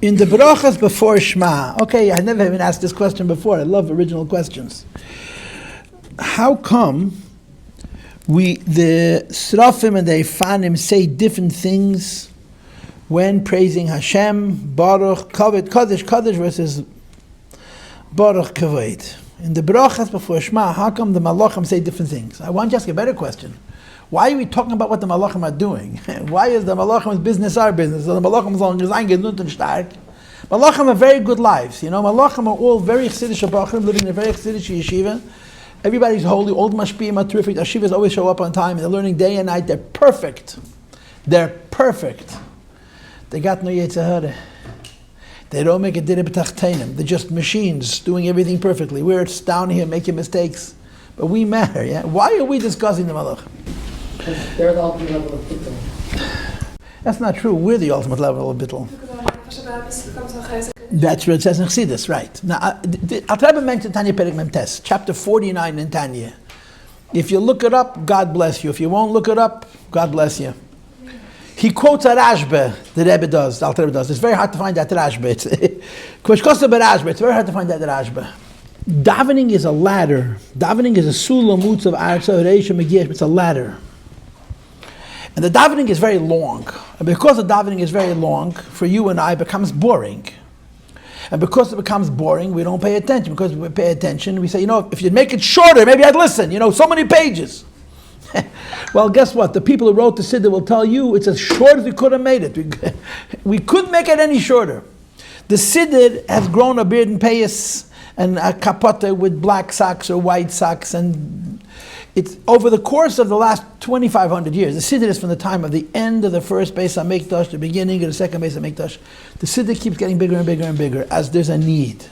In the brachas before Shema, okay, I never even asked this question before. I love original questions. How come the Srafim and the Ifanim say different things when praising Hashem, Baruch, Kavod, Kaddish versus Baruch, Kavod? In the brachas before Shema, how come the Malachim say different things? I want to ask a better question. Why are we talking about what the Malachim are doing? Why is the Malachim's business our business? The Malachim sagen, gesund und stark. Malachim have very good lives. You know, Malachim are all very Chassidish Bachrim, living in a very Chassidish yeshiva. Everybody's holy, all the mashpiyim are terrific. Yeshivas always show up on time, and they're learning day and night. They're perfect. They're perfect. They got no Yetzirah. They don't make a dira b'tachtenim. They're just machines doing everything perfectly. We're down here making mistakes. But we matter, yeah? Why are we discussing the Malachim? Because they're the ultimate level of bittul. That's not true. We're the ultimate level of bittul. That's what it says in Chassidus, right. Now, I'll try to mention Tanya Perek Mem Tes, chapter 49 in Tanya. If you look it up, God bless you. If you won't look it up, God bless you. He quotes a Rashba, the Rebbe does, the Alter Rebbe does. It's very hard to find that Rashba. It's very hard to find that Rashba. Davening is a ladder. Davening is a sulam mutz of Arza, Reisha, Megish. It's a ladder. And the davening is very long. And because the davening is very long, for you and I, it becomes boring. And because it becomes boring, we don't pay attention. Because we pay attention, we say, you know, if you'd make it shorter, maybe I'd listen. You know, so many pages. Well, guess what? The people who wrote the Siddur will tell you it's as short as we could have made it. We couldn't make it any shorter. The Siddur has grown a beard and payas and a kapota with black socks or white socks, and it's over the course of the last 2,500 years. The Siddur is from the time of the end of the first Beis HaMikdash, the beginning of the second Beis HaMikdash. The Siddur keeps getting bigger and bigger and bigger as there's a need.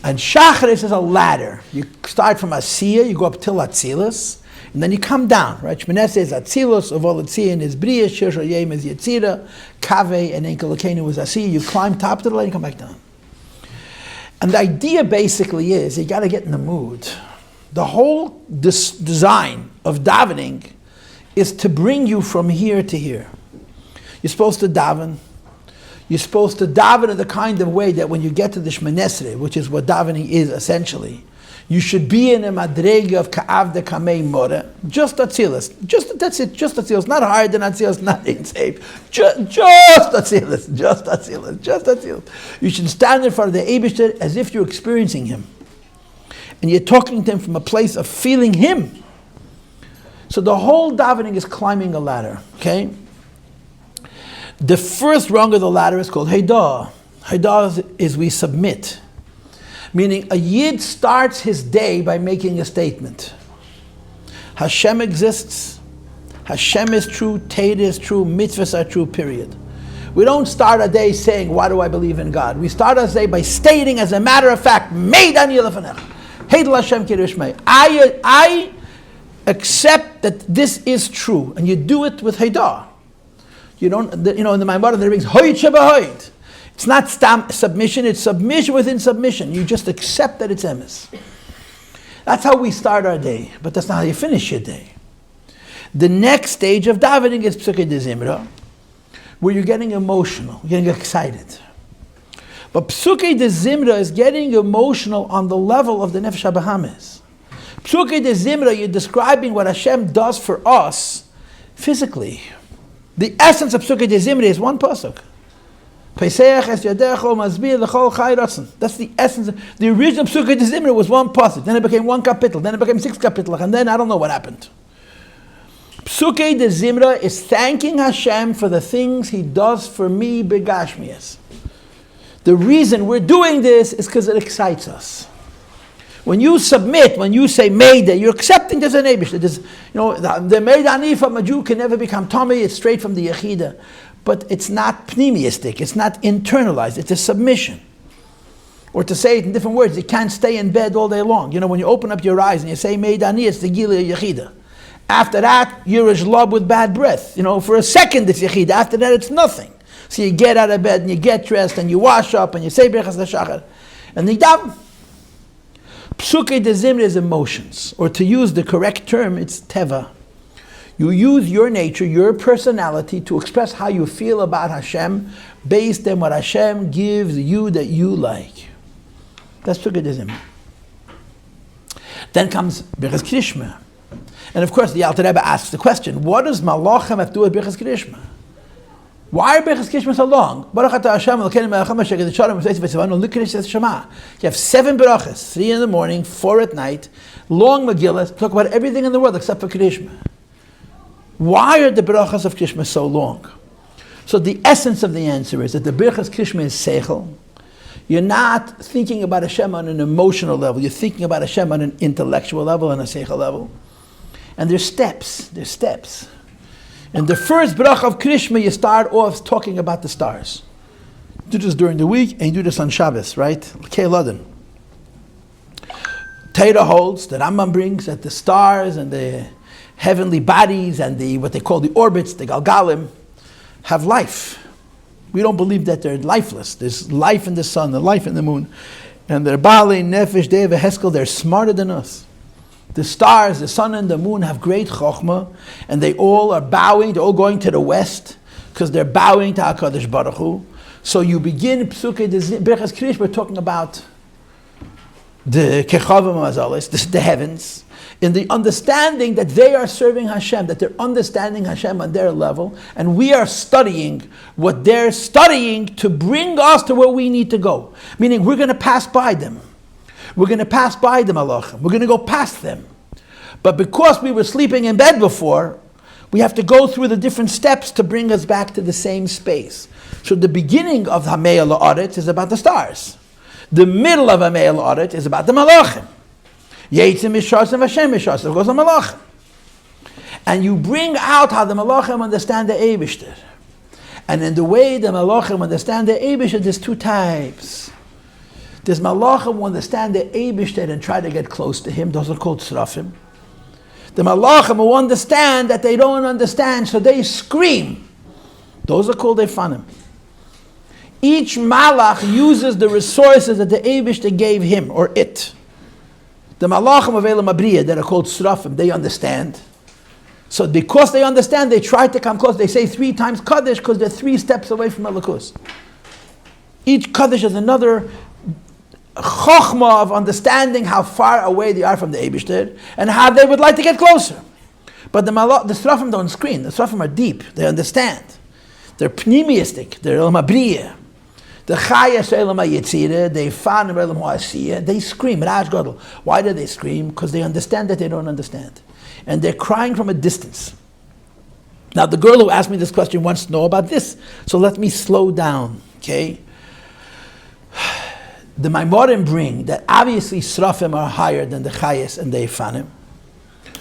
And Shacharis is a ladder. You start from Asiyah, you go up till Atzilus, and then you come down, right? Shmoneh is Atzilus, of all Atziyin is Bria, Shir Yem is Yetzira, Kaveh and Enkel Lekenu is Asiyah. You climb top to the ladder and come back down. And the idea basically is you got to get in the mood. The whole design of davening is to bring you from here to here. You're supposed to daven. You're supposed to daven in the kind of way that when you get to the Shmoneh Esrei, which is what davening is essentially, you should be in a madrega of ka'avda kamei more, just atzilus. That's it, just atzilus. Not higher than atzilus, not insane. Just atzilus, just atzilus, just atzilus. You should stand in front of the Eibishter as if you're experiencing him. And you're talking to him from a place of feeling him. So the whole davening is climbing a ladder, okay? The first rung of the ladder is called Heidah. Heidah is we submit. Meaning a Yid starts his day by making a statement. Hashem exists. Hashem is true. Torah is true. Mitzvahs are true, period. We don't start a day saying, why do I believe in God? We start our day by stating as a matter of fact, I accept that this is true. And you do it with Heidah. You don't, in the Maimon there rings, Hoyt Shebahoyt. It's not submission, it's submission within submission. You just accept that it's emes. That's how we start our day, but that's not how you finish your day. The next stage of davening is Psukei de Zimra, where you're getting emotional, you're getting excited. But Psukei de Zimra is getting emotional on the level of the Nefesh HaBahamis. Psukei de Zimra, you're describing what Hashem does for us physically. The essence of Psukei de Zimra is one pasuk. That's the essence. The original Psukei de Zimra was one pasuk. Then it became one kapitel. Then it became 6 kapitels. And then I don't know what happened. Psukei de Zimra is thanking Hashem for the things He does for me begashmias. The reason we're doing this is because it excites us. When you submit, when you say Meida, you're accepting there's an Eibush. The Meida Anif of a Jew can never become Tomei. It's straight from the Yechida. But it's not pneumistic, it's not internalized, it's a submission. Or to say it in different words, you can't stay in bed all day long. When you open up your eyes and you say Meidani, it's the Gili Yechida. After that, you're a jlab with bad breath. For a second it's Yechida, after that it's nothing. So you get out of bed and you get dressed and you wash up and you say Berachas L'Shachar. And you daven. Psukei de Zimra is emotions. Or to use the correct term, it's Teva. You use your nature, your personality to express how you feel about Hashem based on what Hashem gives you that you like. That's Sukkah. Then comes Birchas Krishma. And of course, the Alter Rebbe asks the question, what does Malachim have to do with Birchas Krishma? Why are Birchas Krishma so long? You have 7 brachas, 3 in the morning, 4 at night, long Megillas, talk about everything in the world except for Krishma. Why are the brachas of Krishma so long? So the essence of the answer is that the Birchas Krishma is seichel. You're not thinking about Hashem on an emotional level. You're thinking about Hashem on an intellectual level, on a seichel level. And there's steps. In the first bracha of Krishma, you start off talking about the stars. You do this during the week, and you do this on Shabbos, right? Keiladin. Torah holds, the Rambam brings, that the stars and the heavenly bodies and the what they call the orbits, the Galgalim, have life. We don't believe that they're lifeless. There's life in the sun, the life in the moon. And they're Baalei, Nefesh, Dei, Veheskel, they're smarter than us. The stars, the sun and the moon have great chokhmah, and they all are bowing, they're all going to the west, because they're bowing to HaKadosh Baruch Hu. So you begin Psukei Birchas Krish, we're talking about the Kechavim Mazalis, the heavens, in the understanding that they are serving Hashem, that they're understanding Hashem on their level, and we are studying what they're studying to bring us to where we need to go. Meaning we're going to pass by them. We're going to pass by the Malachim. We're going to go past them. But because we were sleeping in bed before, we have to go through the different steps to bring us back to the same space. So the beginning of Hamei La'aretz is about the stars. The middle of Hamei La'aretz is about the Malachim. Yetzim Mishasim Hashem Mishasim goes on Malachim. And you bring out how the Malachim understand the Eibishter. And in the way the Malachim understand the Eibishter, there's 2 types. There's Malachim who understand the Eibishter and try to get close to him. Those are called Srafim. The Malachim who understand that they don't understand, so they scream. Those are called Efanim. Each Malach uses the resources that the Eibishter gave him, or it. The Malachim of Elam Abriya that are called Srafim, they understand. So because they understand, they try to come close. They say 3 times Kaddish because they're 3 steps away from Elokus. Each Kaddish is another chokhmah of understanding how far away they are from the Eibishter and how they would like to get closer. But the Srafim don't scream. The Srafim are deep. They understand. They're pneumistic. They're Elam Abriya. The Chayas Elam HaYetzirah, they fan Elam HaAsiyah, they scream, Raj Gadol. Why do they scream? Because they understand that they don't understand. And they're crying from a distance. Now the girl who asked me this question wants to know about this. So let me slow down, okay? The Maimorim bring that obviously Srafim are higher than the Chayas and the Efanim.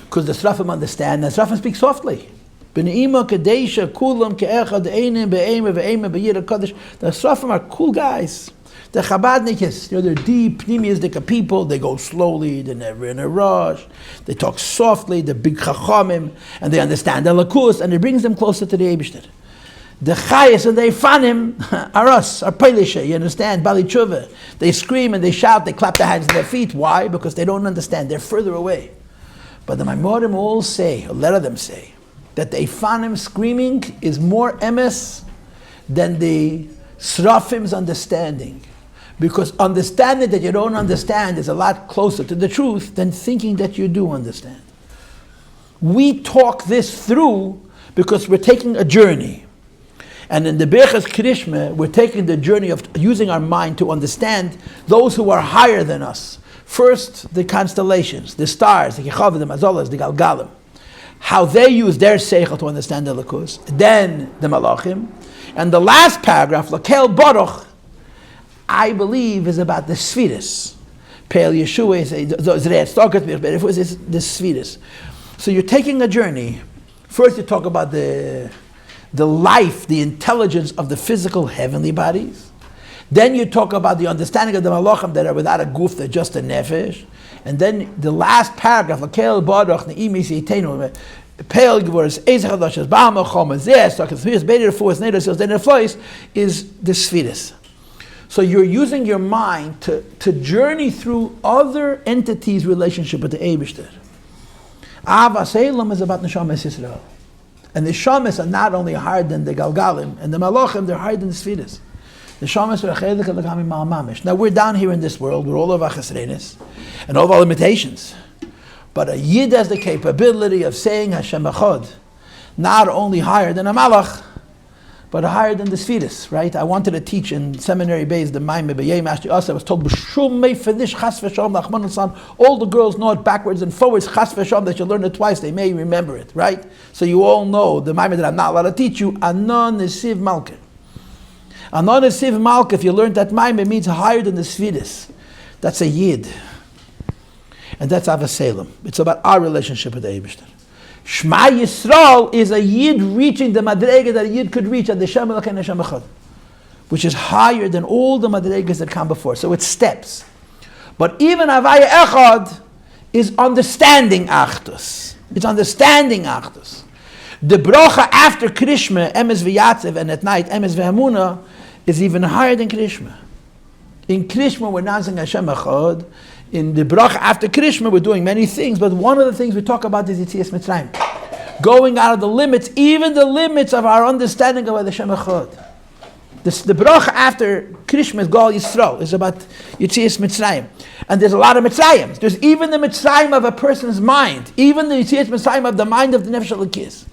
Because the Srafim understand, and Srafim speak softly. The Srafim are cool guys. The Chabadniks, they're deep, pneumistic people. They go slowly, they're never in a rush. They talk softly, they're big chachamim, and they understand the lakus, and it brings them closer to the Eibishter. The Chayas and the Efanim are us, are Peilisha, you understand? Bali Tshuva. They scream and they shout, they clap their hands and their feet. Why? Because they don't understand, they're further away. But the Maimorim all say, a lot of them say, that the Efanim screaming is more emes than the Srafim's understanding. Because understanding that you don't understand is a lot closer to the truth than thinking that you do understand. We talk this through because we're taking a journey. And in the Birchas Krishma, we're taking the journey of using our mind to understand those who are higher than us. First, the constellations, the stars, the Kechavim, the Mazolas, the Galgalim. How they use their seichel to understand the Lakus, then the Malachim, and the last paragraph, Lakel Baruch, I believe is about the Sfiris. Peil Yeshua, but it was the Sfiris. So you're taking a journey. First you talk about the life, the intelligence of the physical heavenly bodies. Then you talk about the understanding of the Malachim that are without a goof, they're just a nefesh. And then the last paragraph, Lakel Baruch, Ne'imi Seitenu, Peil Gvores, Ezech HaDashas, Baal Machon, Zeh, Stokas, Sfiris, Beder Fuas, Neder Sils, Neder Flois, is the Sfiris. So you're using your mind to journey through other entities' relationship with the Eibishter. Avas Elam is about Neshamas Yisrael. And the shamas are not only higher than the galgalim, and the malachim, they're higher than the sfiras. The shamas are achei temimim mamish. Now we're down here in this world with all of our chesrenes and all of our limitations. But a yid has the capability of saying Hashem echad, not only higher than a malach, but higher than the sfiras, right? I wanted to teach in seminary Beis the Maimah B'yei Mashti Asa. I was told, B'shum mei finish chas v'sham lachman al-sam. All the girls know it backwards and forwards, chas v'sham, that you learn it twice, they may remember it, right? So you all know the Maimah that I'm not allowed to teach you, Anon Nesiv Malka. Anon Nesiv Malka, if you learned that Maimah, it means higher than the sfiras. That's a yid. And that's Avasalem. It's about our relationship with the Eibishter. Shema Yisrael is a yid reaching the madrega that a yid could reach at the Shem Elokeinu Hashem Echad, which is higher than all the madregas that come before. So it's steps. But even Havaya Echad is understanding Achdus. It's understanding Achdus. The bracha after Krishma, Emes V'Yatzev, and at night Emes V'Hamuna, is even higher than Krishma. In Krishma we're not saying Hashem Echad. In the bracha after Krishma, we're doing many things, but one of the things we talk about is Yetzias Mitzrayim. Going out of the limits, even the limits of our understanding of the Shem Echad. The bracha after Krishma is Gal Yisrael, is about Yetzias Mitzrayim. And there's a lot of Mitzrayim. There's even the Mitzrayim of a person's mind, even the Yetzias Mitzrayim of the mind of the Nefesh HaLekis.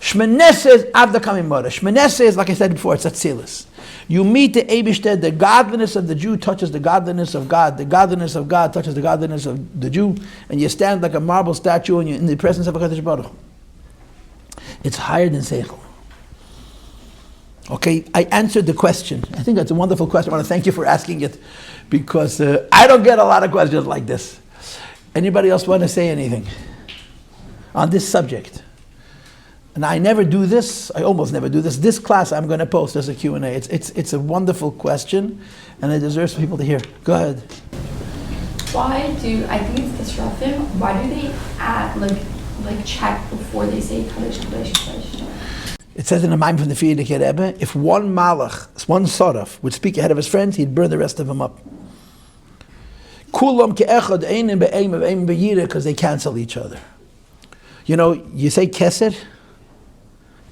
Shmenesa is Avda Kamimora. Shmenesa is, like I said before, it's Atzilus. You meet the Eibishter, the godliness of the Jew touches the godliness of God. The godliness of God touches the godliness of the Jew. And you stand like a marble statue and you're in the presence of HaKadosh Baruch Hu. It's higher than Seichel. Okay, I answered the question. I think that's a wonderful question. I want to thank you for asking it, because I don't get a lot of questions like this. Anybody else want to say anything on this subject? And I never do this. I almost never do this. This class I'm going to post as a Q&A. It's a wonderful question, and it deserves for people to hear. Go ahead. I think it's disruptive. Why do they add, like check before they say Kadosh, Kadosh, Kadosh? It says in the Maimah from the Frierdiker Rebbe, if one malach, one soraf, would speak ahead of his friends, he'd burn the rest of them up. Kulam ke'echad einim be'eim be'eim be'yira, because they cancel each other. You know, you say keser.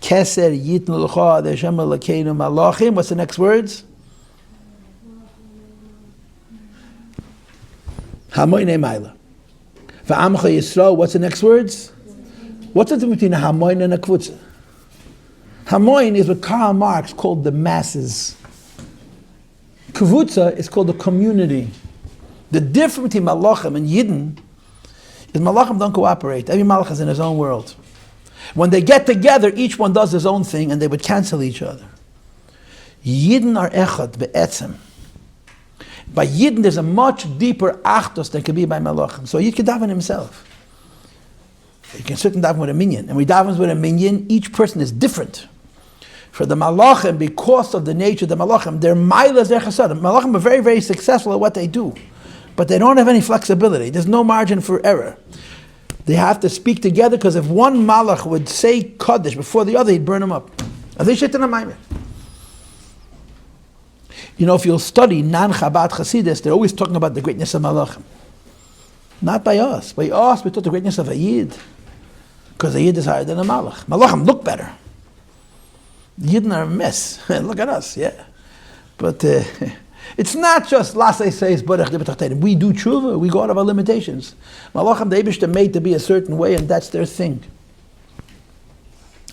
Keser yitnu l'cha Hashem Elokeinu malachim. What's the next words? Hamoinei Maila. V'amcha Yisrael. What's the next words? What's the difference between a hamoin and a kvutza? Hamoin is what Karl Marx called the masses. Kvutza is called the community. The difference between malachim and yidden is malachim don't cooperate. Every malach is in his own world. When they get together, each one does his own thing, and they would cancel each other. Yidden are echad be'etzem. By Yidden, there's a much deeper achdus than can be by malachim. So Yid can daven himself. You can certainly daven with a minyan. And we daven with a minyan, each person is different. For the malachim, because of the nature of the malachim, their mailas, their chasadim. Malachim are very, very successful at what they do. But they don't have any flexibility. There's no margin for error. They have to speak together, because if one malach would say Kaddish before the other, he'd burn him up. You know, if you'll study non-Chabad Chassidus, they're always talking about the greatness of malachim. Not by us. By us, we talk the greatness of a yid, because a yid is higher than a malach. Malachim look better. The yidden are a mess. Look at us, yeah. But it's not just Lasei says Barach de B'tachtenim. We do tshuva. We go out of our limitations. Malachim the Eibishter made to be a certain way, and that's their thing.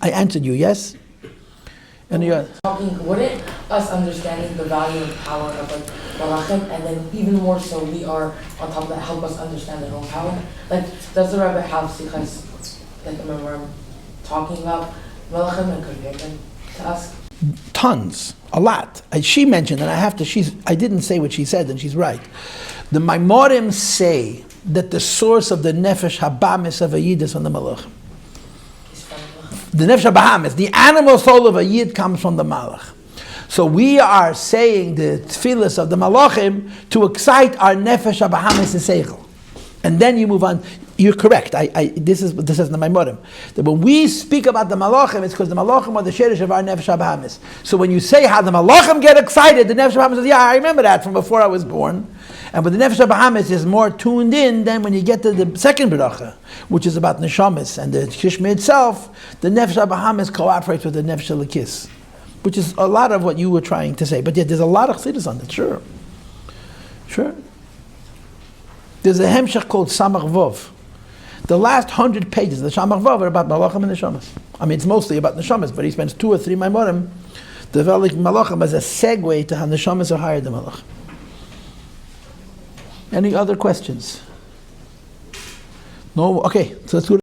I answered you, yes. And you wouldn't us understanding the value and power of like malachim, and then even more so we are on top of that help us understand their own power? Like, does the Rebbe have sichas, like I remember I'm talking about malachim and compare them to us? Tons, a lot. She mentioned, and I didn't say what she said, and she's right. The Maimorim say that the source of the nefesh habamis of a yid is from the malachim. The nefesh habamis, the animal soul of a yid, comes from the malach. So we are saying the tefillas of the malachim to excite our nefesh habamis and seichel. And then you move on. You're correct. This is the Maimorim. That when we speak about the malachim, it's because the malachim are the sherish of our nefesh habahamis. So when you say how the malachim get excited, the nefesh habahamis says, "Yeah, I remember that from before I was born." And with the Nefesh HaBahamis is more tuned in than when you get to the second Beracha, which is about Neshamis and the Kishma itself. The Nefesh HaBahamis cooperates with the Nefesh HaLekis, which is a lot of what you were trying to say. But yet there's a lot of Chassidus on it, sure. There's a Hemshech called Samach Vov. The last 100 pages of the Samach Vov are about Malachim and Neshamas. I mean, it's mostly about Neshamas, but he spends 2 or 3 Maimorim developing Malachim as a segue to how Neshamas are higher than Malachim. Any other questions? No? Okay, so let's do it.